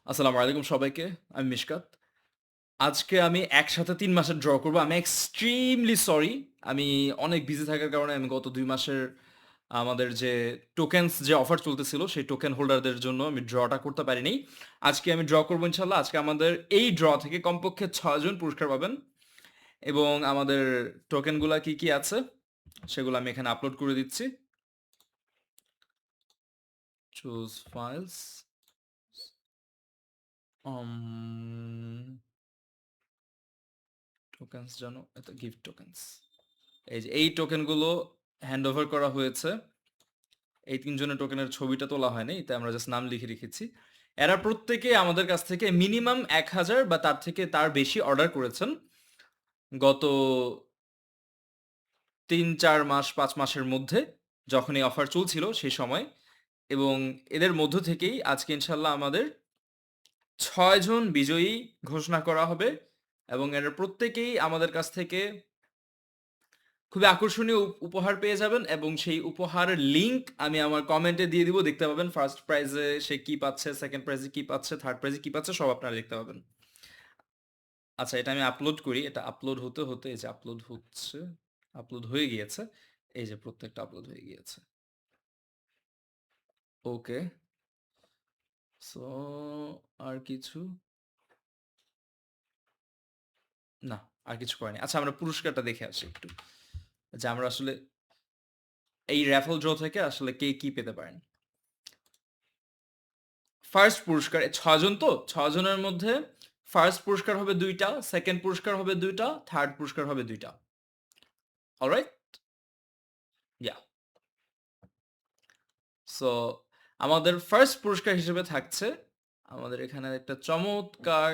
আসসালামু আলাইকুম সবাইকে। আমি মিশকাত। আজকে আমি একসাথে ৩ মাসের ড্র করব। আমি এক্সট্রিমলি সরি। আমি অনেক বিজি থাকার কারণে আমি গত ২ মাসের আমাদের যে টোকেনস যে অফার চলতেছিল, সেই টোকেন হোল্ডারদের জন্য আমি ড্রটা করতে পারিনি। আজকে আমি ড্র করব ইনশাআল্লাহ। আজকে আমাদের এই ড্র থেকে কমপক্ষে ৬ জন পুরস্কার পাবেন এবং আমাদের টোকেনগুলা কি আছে, সেগুলো আমি এখানে আপলোড করে দিচ্ছি। Choose files. টোকেনস জানো? এটা গিফট টোকেনস। এই টোকেনগুলো হ্যান্ড ওভার করা হয়েছে। এই ৩ জনের টোকেনের ছবিটা তোলা হয়নি, তাই আমরা জাস্ট নাম লিখে রেখেছি। এরা প্রত্যেকে আমাদের কাছ থেকে মিনিমাম ১,০০০ বা তার বেশি অর্ডার করেছেন গত ৩-৪ মাস ৫ মাসের মধ্যে, যখন এই অফার চলছিল সেই সময়। এবং এদের মধ্য থেকেই আজকে ইনশাল্লাহ আমাদের ৬ জন বিজয়ী ঘোষণা করা হবে এবং এরা প্রত্যেকেই আমাদের কাছ থেকে খুবই আকর্ষণীয় উপহার পেয়ে যাবেন এবং সেই উপহারের লিংক আমি আমার কমেন্টে দিয়ে দিব, দেখতে পাবেন। ফার্স্ট প্রাইজে সে কি পাচ্ছে, সেকেন্ড প্রাইজে কি পাচ্ছে, থার্ড প্রাইজে কি পাচ্ছে, সব আপনারা দেখতে পাবেন। আচ্ছা, এটা আমি আপলোড করি। এটা আপলোড হতে হতে এই যে আপলোড হচ্ছে, আপলোড হয়ে গিয়েছে। এই যে প্রত্যেকটা আপলোড হয়ে গিয়েছে। ওকে, সো আর কিছু না, আর কিছু করেনি। আচ্ছা, আমরা পুরস্কারটা দেখে আসি একটু, যে আমরা আসলে এই র্যাফল ড্র থেকে আসলে কে কি পেতে পারেন। ফার্স্ট পুরস্কার ৬ জন, তো ৬ জনের মধ্যে ফার্স্ট পুরস্কার হবে ২টা, সেকেন্ড পুরস্কার হবে ২টা, থার্ড পুরস্কার হবে ২টা। অলরাইট? ইয়া। সো আমাদের ফার্স্ট পুরস্কার হিসেবে থাকছে, আমাদের এখানে একটা চমৎকার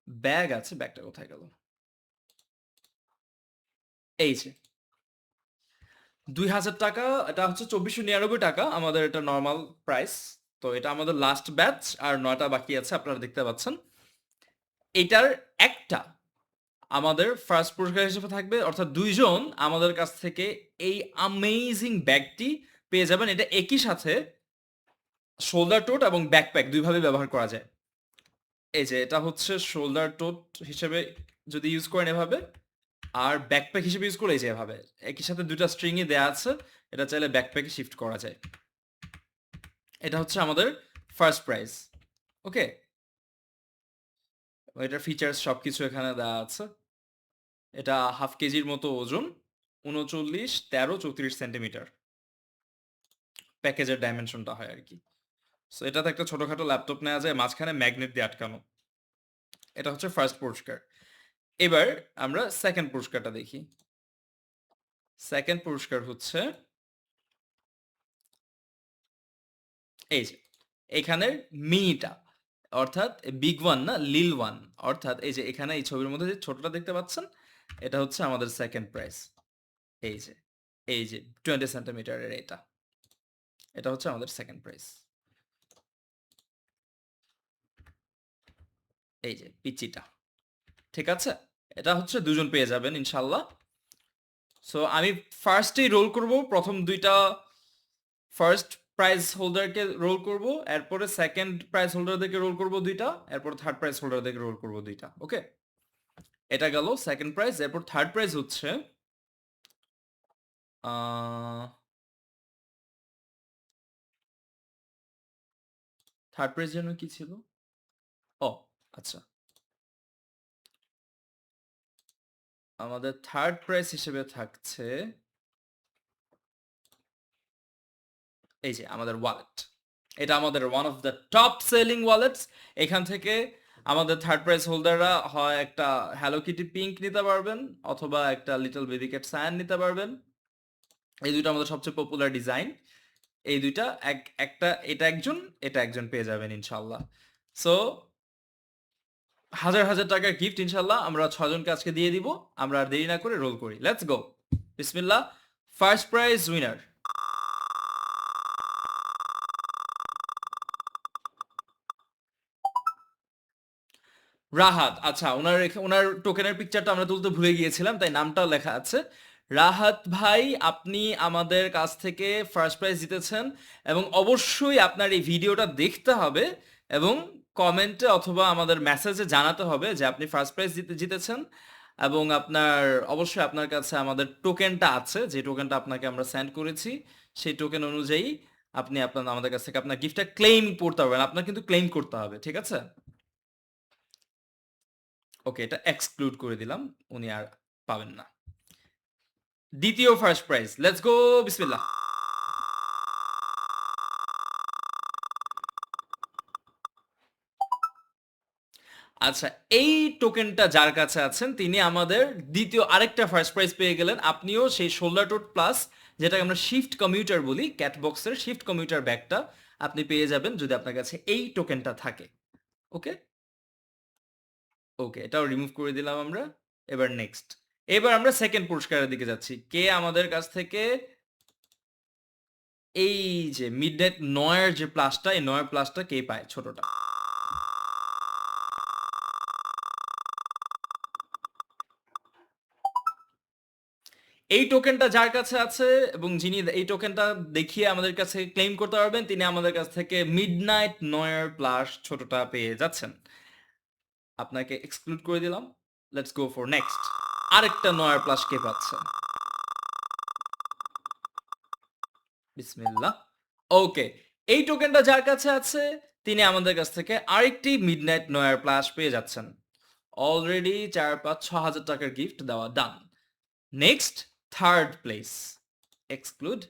ব্যাগ আছে। ব্যাগটা কোথায় গেল? এই যে ৳২,০০০। এটা হচ্ছে ৳২৪৯৯ আমাদের এটা নরমাল প্রাইস। তো এটা আমাদের লাস্ট ব্যাচ, আর ৯ টা বাকি আছে, আপনারা দেখতে পাচ্ছেন। এটার একটা আমাদের ফার্স্ট পুরস্কার হিসেবে থাকবে, অর্থাৎ ২ জন আমাদের কাছ থেকে এই অ্যামেজিং ব্যাগটি পেয়ে যাবেন। এটা একই সাথে শোল্ডার টোট এবং ব্যাকপ্যাক ২ ভাবে ব্যবহার করা যায়। এই যে এটা হচ্ছে শোল্ডার টোট হিসেবে যদি ইউজ করেন এভাবে, আর ব্যাকপ্যাক হিসেবে ইউজ করলে এই যে এভাবে। একই সাথে ২ টা স্ট্রিংই দেয়া আছে। এটা চাইলে ব্যাকপ্যাকে শিফট করা যায়। এটা হচ্ছে আমাদের ফার্স্ট প্রাইজ। ওকে? এটার ফিচার্স সবকিছু এখানে দেয়া আছে। এটা হাফ কেজির মতো ওজন, ৩৯, ১৩, ৩৪ সেন্টিমিটার প্যাকেজের ডাইমেনশনটা হয় আরকি। সো এটাতে একটা ছোটখাটো ল্যাপটপ নেওয়া যায়, মাঝখানে ম্যাগনেট দিয়ে আটকানো। এটা হচ্ছে ফার্স্ট পুরস্কার। এবার আমরা সেকেন্ড পুরস্কারটা দেখি। সেকেন্ড পুরস্কার হচ্ছে এই যে এখানের মিনিটা, অর্থাৎ বিগ ওয়ান না, লিল ওয়ান। অর্থাৎ এই যে এখানে এই ছবির মধ্যে যে ছোটটা দেখতে পাচ্ছেন, এটা হচ্ছে আমাদের সেকেন্ড প্রাইজ। এই যে, এই যে 20 সেন্টিমিটারের এটা। এটা হচ্ছে আমাদের সেকেন্ড প্রাইজ। এই যে পিচ্চিটা। ঠিক আছে? এটা হচ্ছে ২ জন পেয়ে যাবেন ইনশাআল্লাহ। সো আমি ফার্স্টেই রোল করব। প্রথম ২ টা ফার্স্ট প্রাইজ হোল্ডারকে রোল করব। এরপরে সেকেন্ড প্রাইজ হোল্ডারদেরকে রোল করব ২ টা। এরপর থার্ড প্রাইজ হোল্ডারদেরকে রোল করব ২ টা। ওকে? এটা গেল সেকেন্ড প্রাইজ। এরপর থার্ড প্রাইজ হচ্ছে আ থার্ড প্রাইজ যেন কি ছিল? ও আচ্ছা। আমাদের থার্ড প্রাইজ হিসেবে থাকছে এই যে আমাদের ওয়ালেট। এটা আমাদের one of the top selling wallets. এখান থেকে আমাদের থার্ড প্রাইজ হোল্ডাররা হয় একটা হ্যালো কিটি পিঙ্ক নিতে পারবেন, অথবা একটা লিটল বেবি ক্যাট সায়ান নিতে পারবেন। এই দুইটা আমাদের সবচেয়ে পপুলার ডিজাইন। এই দুইটা একটা এটা একজন পেয়ে যাবেন ইনশাল্লাহ। সো হাজার হাজার টাকার গিফট ইনশাল্লাহ আমরা ৬ জনকে আজকে দিয়ে দিব। আমরা আর দেরি না করে রোল করি। Let's go. বিসমিল্লাহ। First prize winner Rahat. আচ্ছা, ওনার টোকেনের পিকচারটা আমরা তুলতে ভুলে গিয়েছিলাম, তাই নামটাও লেখা আছে। রাহাত ভাই, আপনি আমাদের কাছ থেকে ফার্স্ট প্রাইজ জিতেছেন এবং অবশ্যই আপনার এই ভিডিওটা দেখতে হবে এবং কমেন্টে অথবা আমাদের মেসেজে জানাতে হবে যে আপনি ফার্স্ট প্রাইজ জিতেছেন এবং অবশ্যই আপনার কাছে আমাদের টোকেনটা আছে, যে টোকেনটা আপনাকে আমরা সেন্ড করেছি। সেই টোকেন অনুযায়ী আপনি আমাদের কাছ থেকে আপনার গিফটটা ক্লেম করতে পারবেন। আপনার কিন্তু ক্লেম করতে হবে, ঠিক আছে? ওকে, এটা এক্সক্লুড করে দিলাম, উনি আর পাবেন না। দ্বিতীয় ফার্স্ট প্রাইজ, লেটস গো, বিসমিল্লাহ। আচ্ছা, এই টোকেনটা যার কাছে আছেন তিনি আমাদের দ্বিতীয় আরেকটা ফার্স্ট প্রাইজ পেয়ে গেলেন। আপনিও সেই শোল্ডার টোট প্লাস, যেটাকে আমরা শিফট কমিউটার বলি, ক্যাটবক্সের শিফট কমিউটার ব্যাগটা আপনি পেয়ে যাবেন যদি আপনার কাছে এই টোকেনটা থাকে। ওকে, ওকে, এটাও রিমুভ করে দিলাম আমরা। এবার নেক্সট, এবার আমরা সেকেন্ড পুরস্কারের দিকে যাচ্ছি। কে আমাদের কাছ থেকে এই যে মিডনাইট নয়ের যে প্লাসটা, এই নয়ের প্লাসটা কে পায়, ছোটটা? এই টোকেনটা যার কাছে আছে এবং যিনি এই টোকেনটা দেখিয়ে আমাদের কাছে ক্লেম করতে পারবেন, তিনি আমাদের কাছ থেকে মিডনাইট নয়ার প্লাস ছোটটা পেয়ে যাচ্ছেন। আপনাকে এক্সক্লুড করে দিলাম। Let's go for next. আরেকটা নয়ার প্লাস কে পাচ্ছে? বিসমিল্লাহ। ওকে, এই টোকেনটা যার কাছে আছে তিনি আমাদের কাছ থেকে আরেকটি মিডনাইট নয়ার প্লাস পেয়ে যাচ্ছেন। অলরেডি 4, 5, 6 হাজার টাকার গিফট দেওয়া done. Next, third place, exclude.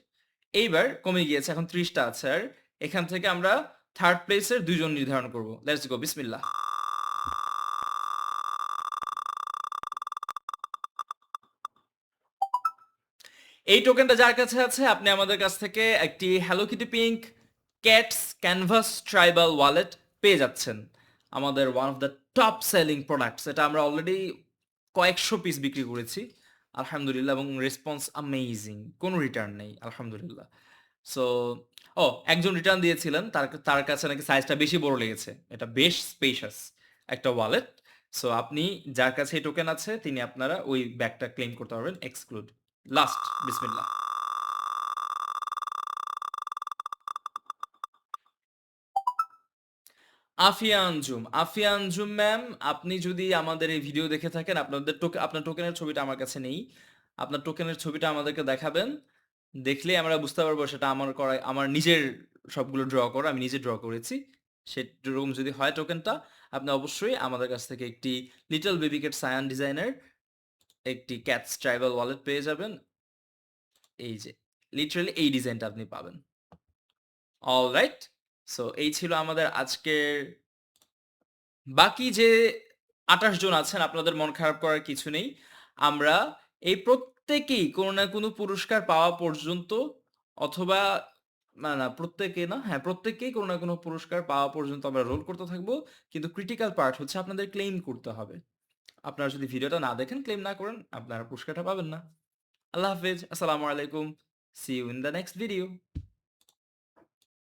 এইবার কমে গিয়েছে, এখন 30টা আছে। আর এখান থেকে আমরা থার্ড প্লেসের দুইজন নির্ধারণ করব। লেটস গো, বিসমিল্লাহ। এই টোকেনটা যার কাছে আছে আপনি আমাদের কাছ থেকে একটি Hello Kitty pink cats canvas tribal wallet পেয়ে যাচ্ছেন। আমাদের one of the top selling products, এটা আমরা অলরেডি কয়েকশো পিস বিক্রি করেছি আলহামদুলিল্লাহ, এবং রেসপন্স অ্যামেজিং, কোনো রিটার্ন নেই আলহামদুলিল্লাহ। সো একজন রিটার্ন দিয়েছিলেন, তার তার কাছে নাকি সাইজটা বেশি বড় লেগেছে। এটা বেশ স্পেশাস একটা ওয়ালেট। সো আপনি যার কাছে এই টোকেন আছে তিনি আপনারা ওই ব্যাগটা ক্লেম করতে পারবেন। এক্সক্লুড লাস্ট, বিসমিল্লাহ। আফিয়া আঞ্জুম, আফিয়া আঞ্জুম ম্যাম, আপনি যদি আমাদের এই ভিডিও দেখে থাকেন, আপনার টোকেনের ছবিটা আমার কাছে নেই। আপনার টোকেনের ছবিটা আমাদেরকে দেখাবেন, দেখলে আমরা বুঝতে পারবো সেটা আমার করা, আমার নিজের সবগুলো ড্র করা, আমি নিজে ড্র করেছি। সেরকম যদি হয় টোকেনটা, আপনি অবশ্যই আমাদের কাছ থেকে একটি লিটল বেবি ক্যাট সায়ান ডিজাইনের একটি ক্যাটস ট্রাইবাল ওয়ালেট পেয়ে যাবেন। এই যে লিটারালি এই ডিজাইনটা আপনি পাবেন। অলরাইট, সো এই ছিল আমাদের আজকের। বাকি যে ২৮ জন আছেন, আপনাদের মন খারাপ করার কিছু নেই। আমরা এই প্রত্যেকেই কোনো না কোনো পুরস্কার পাওয়া পর্যন্ত, অথবা না প্রত্যেকে না, হ্যাঁ প্রত্যেককেই কোনো না কোনো পুরস্কার পাওয়া পর্যন্ত আমরা রোল করতে থাকবো। কিন্তু ক্রিটিক্যাল পার্ট হচ্ছে আপনাদের ক্লেইম করতে হবে। আপনারা যদি ভিডিওটা না দেখেন, ক্লেম না করেন, আপনারা পুরস্কারটা পাবেন না। আল্লাহ হাফেজ, আসসালামু আলাইকুম। See you in the next video.